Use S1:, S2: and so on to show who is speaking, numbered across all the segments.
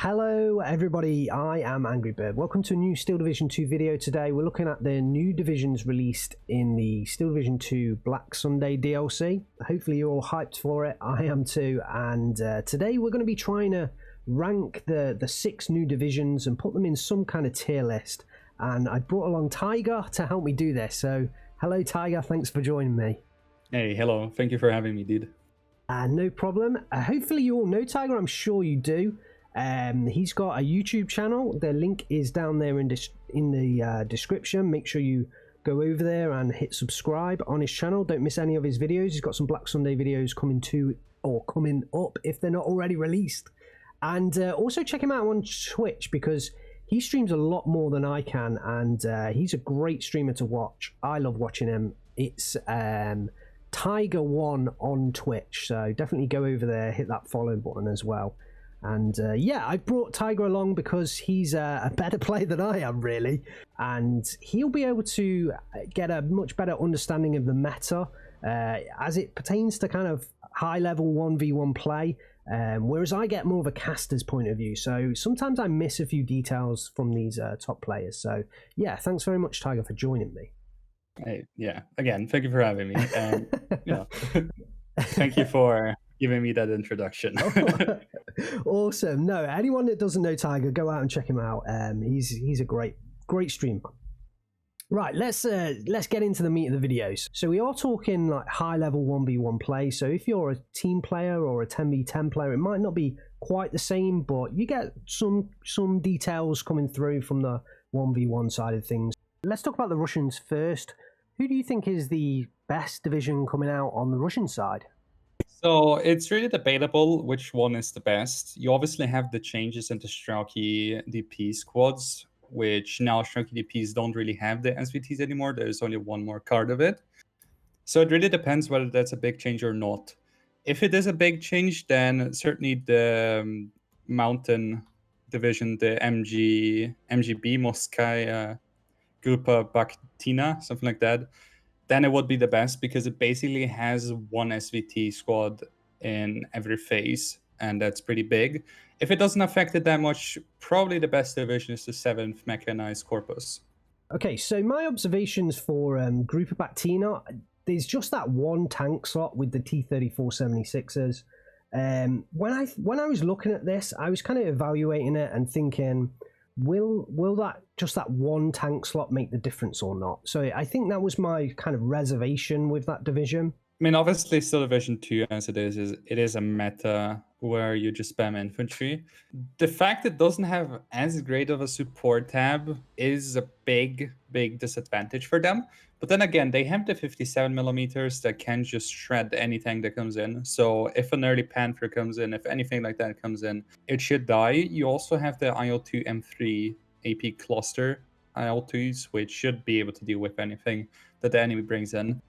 S1: Hello everybody, I am Angry Bird. Welcome to a new Steel Division 2 video. Today we're looking at the new divisions released in the Steel Division 2 Black Sunday DLC. Hopefully you're all hyped for it, I am too, and today we're going to be trying to rank the 6 new divisions and put them in some kind of tier list. And I brought along Taiga to help me do this, so hello Taiga, thanks for joining me.
S2: Hey, hello, thank you for having me, dude.
S1: No problem. Hopefully you all know Taiga, I'm sure you do. He's got a YouTube channel. The link is down there in the description. Make sure you go over there and hit subscribe on his channel. Don't miss any of his videos. He's got some Black Sunday videos coming up if they're not already released. And also check him out on Twitch because he streams a lot more than I can, and he's a great streamer to watch. I love watching him. It's Taiga1 on Twitch, so definitely go over there, hit that follow button as well. And yeah, I brought Taiga along because he's a better player than I am, really. And he'll be able to get a much better understanding of the meta as it pertains to kind of high-level 1v1 play, whereas I get more of a caster's point of view. So sometimes I miss a few details from these top players. So yeah, thanks very much, Taiga, for joining me.
S2: Hey, yeah, again, thank you for having me. Thank you for giving me that introduction.
S1: Awesome. No, anyone that doesn't know Taiga, go out and check him out. He's a great streamer. Right, let's get into the meat of the videos. So we are talking like high level 1v1 play. So if you're a team player or a 10v10 player, it might not be quite the same, but you get some details coming through from the 1v1 side of things. Let's talk about the Russians first. Who do you think is the best division coming out on the Russian side?
S2: So it's really debatable which one is the best. You obviously have the changes in the Strelky DP squads, which now Strelky DPs don't really have the SVTs anymore. There's only one more card of it. So it really depends whether that's a big change or not. If it is a big change, then certainly the Mountain division, the MGB Moskaya Grupa Baktina, something like that, then it would be the best because it basically has one SVT squad in every phase, and that's pretty big. If it doesn't affect it that much, probably the best division is the 7th Mechanized Corpus. Okay,
S1: so my observations for Grupa Baktina, there's just that one tank slot with the T-3476s. When I was looking at this, I was kind of evaluating it and thinking, will that one tank slot make the difference or not? So I think that was my kind of reservation with that division.
S2: I mean, obviously, still Division 2 as it is a meta where you just spam infantry. The fact it doesn't have as great of a support tab is a big disadvantage for them. But then again, they have the 57mm that can just shred anything that comes in. So if an early Panther comes in, if anything like that comes in, it should die. You also have the IL-2 M3 AP cluster IL-2s, which should be able to deal with anything that the enemy brings in.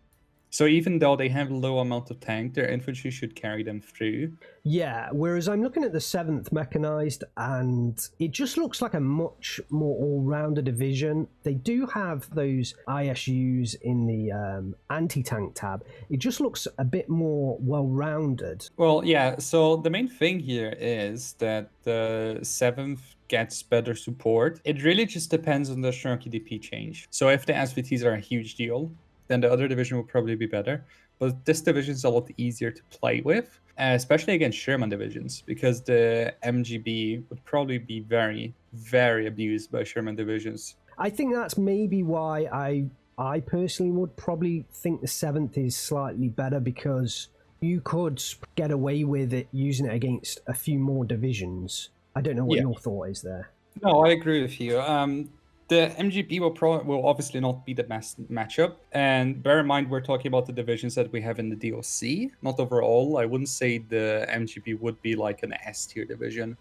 S2: So even though they have a low amount of tank, their infantry should carry them through.
S1: Yeah, whereas I'm looking at the 7th Mechanized, and it just looks like a much more all-rounder division. They do have those ISUs in the anti-tank tab. It just looks a bit more well-rounded.
S2: Well, yeah, so the main thing here is that the 7th gets better support. It really just depends on the Strelky DP change. So if the SVTs are a huge deal, then the other division will probably be better. But this division is a lot easier to play with, especially against Sherman divisions, because the MGB would probably be very, very abused by Sherman divisions.
S1: I think that's maybe why I personally would probably think the 7th is slightly better, because you could get away with it using it against a few more divisions. I don't know what your thought is there.
S2: No, I agree with you. The MGB will obviously not be the best matchup. And bear in mind, we're talking about the divisions that we have in the DLC, not overall. I wouldn't say the MGB would be like an S tier division.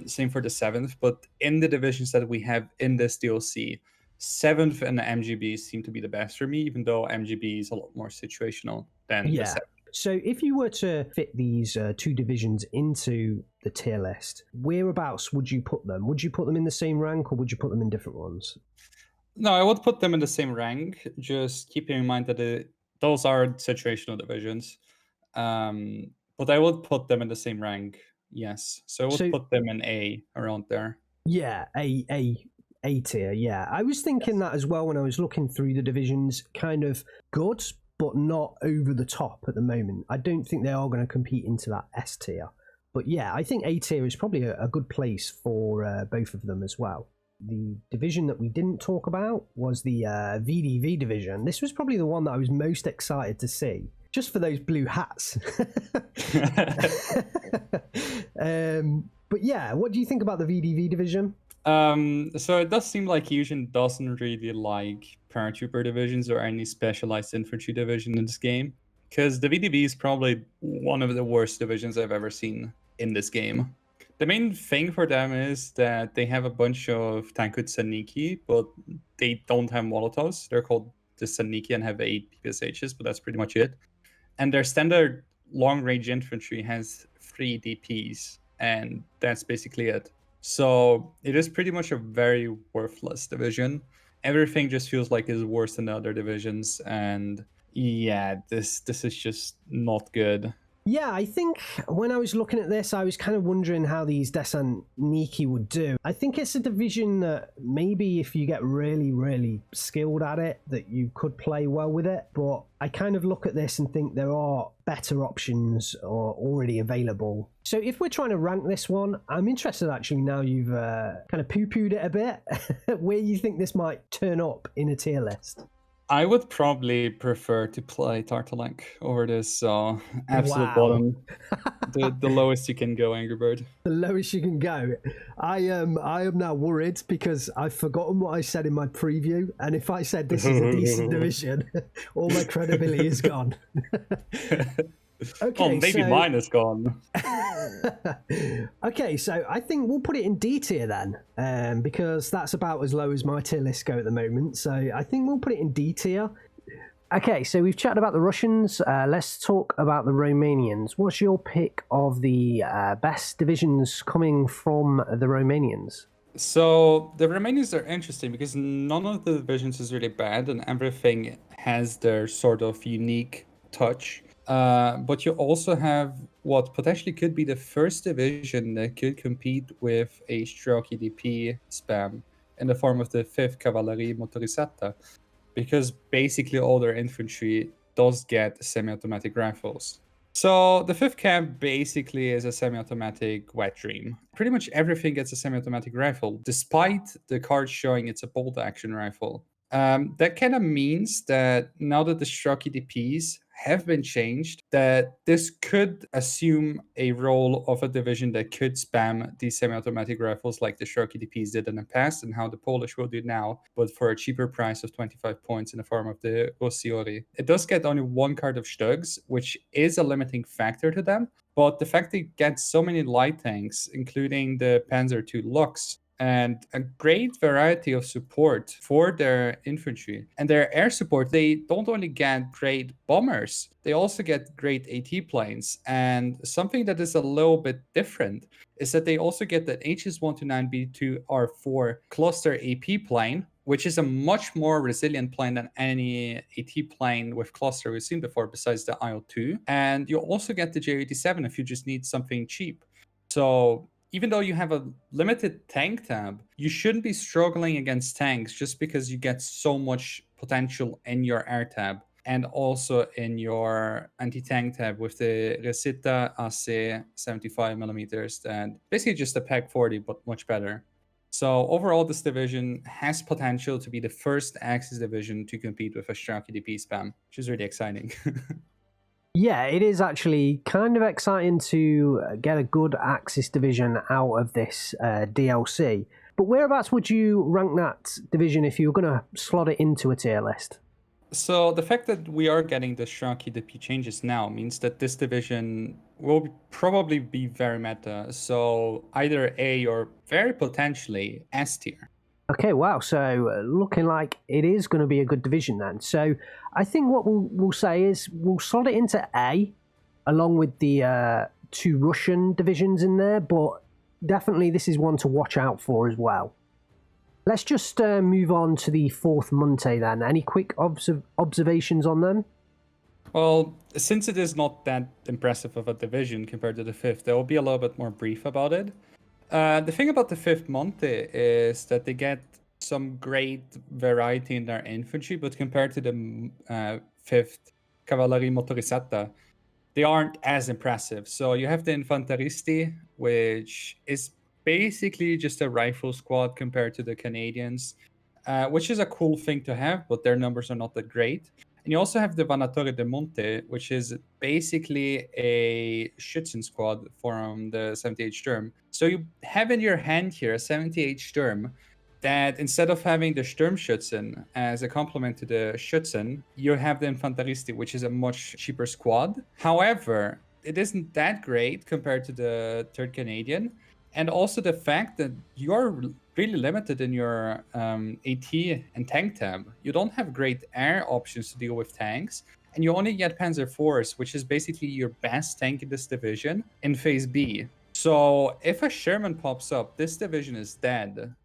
S2: Same for the 7th, but in the divisions that we have in this DLC, 7th and the MGB seem to be the best for me, even though MGB is a lot more situational than the 7th.
S1: So if you were to fit these 2 divisions into the tier list, whereabouts would you put them? Would you put them in the same rank, or would you put them in different ones?
S2: No, I would put them in the same rank, just keeping in mind that those are situational divisions. But I would put them in the same rank Yes. So I would
S1: So
S2: put them in A, around there.
S1: yeah, A tier. Yeah, I was thinking that as well when I was looking through the divisions. Kind of good, but not over the top at the moment. I don't think they are going to compete into that S tier. But yeah, I think A tier is probably a good place for both of them as well. The division that we didn't talk about was the VDV division. This was probably the one that I was most excited to see, just for those blue hats. But yeah, what do you think about the VDV division?
S2: So it does seem like Fusion doesn't really like paratrooper divisions or any specialized infantry division in this game, because the VDV is probably one of the worst divisions I've ever seen in this game. The main thing for them is that they have a bunch of Tankut Saniki, but they don't have Molotovs. They're called the Saniki and have 8 PPSHs, but that's pretty much it. And their standard long-range infantry has 3 DPs, and that's basically it. So it is pretty much a very worthless division. Everything just feels like it's worse than the other divisions, and yeah, this is just not good.
S1: Yeah, I think when I was looking at this, I was kind of wondering how these Desan Niki would do. I think it's a division that maybe if you get really, really skilled at it, that you could play well with it. But I kind of look at this and think there are better options or already available. So if we're trying to rank this one, I'm interested actually now you've kind of poo-pooed it a bit, where you think this might turn up in a tier list.
S2: I would probably prefer to play Tartalek over this absolute
S1: Wow.
S2: bottom, the lowest you can go, Angry Bird.
S1: The lowest you can go. I am now worried because I've forgotten what I said in my preview, and if I said this is a decent division, all my credibility is gone.
S2: Okay, maybe mine is gone.
S1: Okay, so I think we'll put it in D tier then, because that's about as low as my tier list go at the moment. So I think we'll put it in D tier. Okay, so we've chatted about the Russians. Let's talk about the Romanians. What's your pick of the best divisions coming from the Romanians?
S2: So the Romanians are interesting because none of the divisions is really bad, and everything has their sort of unique touch. But you also have what potentially could be the first division that could compete with a Strelki DP spam in the form of the 5th Cavalry Motorisata, because basically all their infantry does get semi-automatic rifles. So the 5th Cav basically is a semi-automatic wet dream. Pretty much everything gets a semi-automatic rifle, despite the card showing it's a bolt action rifle. That kind of means that now that the Strelki DPs have been changed, that this could assume a role of a division that could spam these semi-automatic rifles like the Strelki DPs did in the past and how the Polish will do now, but for a cheaper price of 25 points in the form of the Rossiori. It does get only 1 card of Stugs, which is a limiting factor to them, but the fact they get so many light tanks, including the Panzer II Lux, and a great variety of support for their infantry. And their air support, they don't only get great bombers, they also get great AT planes. And something that is a little bit different is that they also get the HS-129B2R4 cluster AP plane, which is a much more resilient plane than any AT plane with cluster we've seen before besides the IL-2. And you also get the J87 if you just need something cheap. So even though you have a limited tank tab, you shouldn't be struggling against tanks just because you get so much potential in your air tab and also in your anti-tank tab with the Resita AC 75mm and basically just a PEG 40 but much better. So overall, this division has potential to be the first Axis division to compete with a Strelki DP spam, which is really exciting.
S1: Yeah, it is actually kind of exciting to get a good Axis division out of this DLC. But whereabouts would you rank that division if you were going to slot it into a tier list?
S2: So the fact that we are getting the Strelki DP changes now means that this division will probably be very meta. So either A or very potentially S tier.
S1: Okay, wow. So looking like it is going to be a good division then. So I think what we'll say is we'll slot it into A along with the 2 Russian divisions in there. But definitely this is one to watch out for as well. Let's just move on to the 4th Monte then. Any quick observations on them?
S2: Well, since it is not that impressive of a division compared to the 5th, I will be a little bit more brief about it. The thing about the 5th Monte is that they get some great variety in their infantry, but compared to the 5th Cavalry Motorisata, they aren't as impressive. So you have the Infanteristi, which is basically just a rifle squad compared to the Canadians, which is a cool thing to have, but their numbers are not that great. And you also have the Vanatore de Monte, which is basically a Schützen squad from the 78 Sturm. So you have in your hand here a 78 Sturm that instead of having the Sturmschützen as a complement to the Schützen, you have the Infanteristi, which is a much cheaper squad. However, it isn't that great compared to the 3rd Canadian. And also the fact that you're really limited in your AT and tank tab. You don't have great air options to deal with tanks, and you only get Panzer Force, which is basically your best tank in this division, in Phase B. So if a Sherman pops up, this division is dead.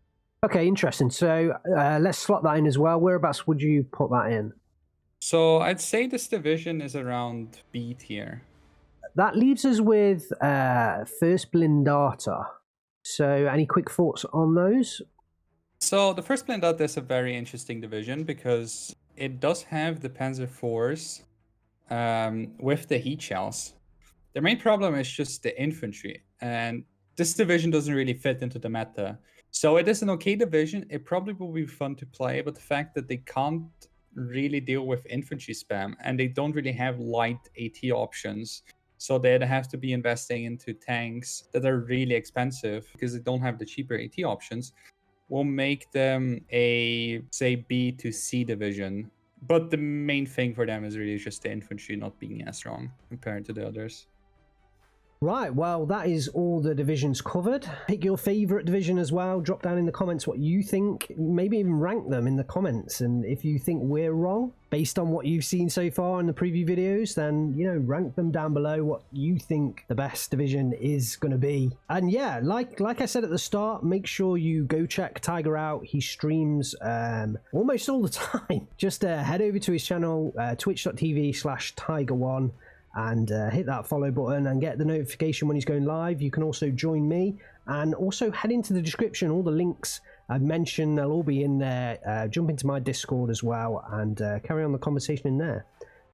S1: Okay, interesting. So let's slot that in as well. Whereabouts would you put that in?
S2: So I'd say this division is around B tier.
S1: That leaves us with first Blindata. So any quick thoughts on those?
S2: So the first Blindata is a very interesting division because it does have the Panzer Force with the heat shells. The main problem is just the infantry, and this division doesn't really fit into the meta. So it is an okay division. It probably will be fun to play, but the fact that they can't really deal with infantry spam and they don't really have light AT options, so they'd have to be investing into tanks that are really expensive because they don't have the cheaper AT options, will make them a, say, B to C division. But the main thing for them is really just the infantry not being as strong compared to the others.
S1: Right, well, that is all the divisions covered. Pick your favourite division as well. Drop down in the comments what you think. Maybe even rank them in the comments. And if you think we're wrong, based on what you've seen so far in the preview videos, then, you know, rank them down below what you think the best division is going to be. And yeah, like I said at the start, make sure you go check Taiga out. He streams almost all the time. Just head over to his channel, twitch.tv/Taiga1. and hit that follow button and get the notification when he's going live. You can also join me and also head into the description. All the links I've mentioned, they'll all be in there. Jump into my Discord as well and carry on the conversation in there.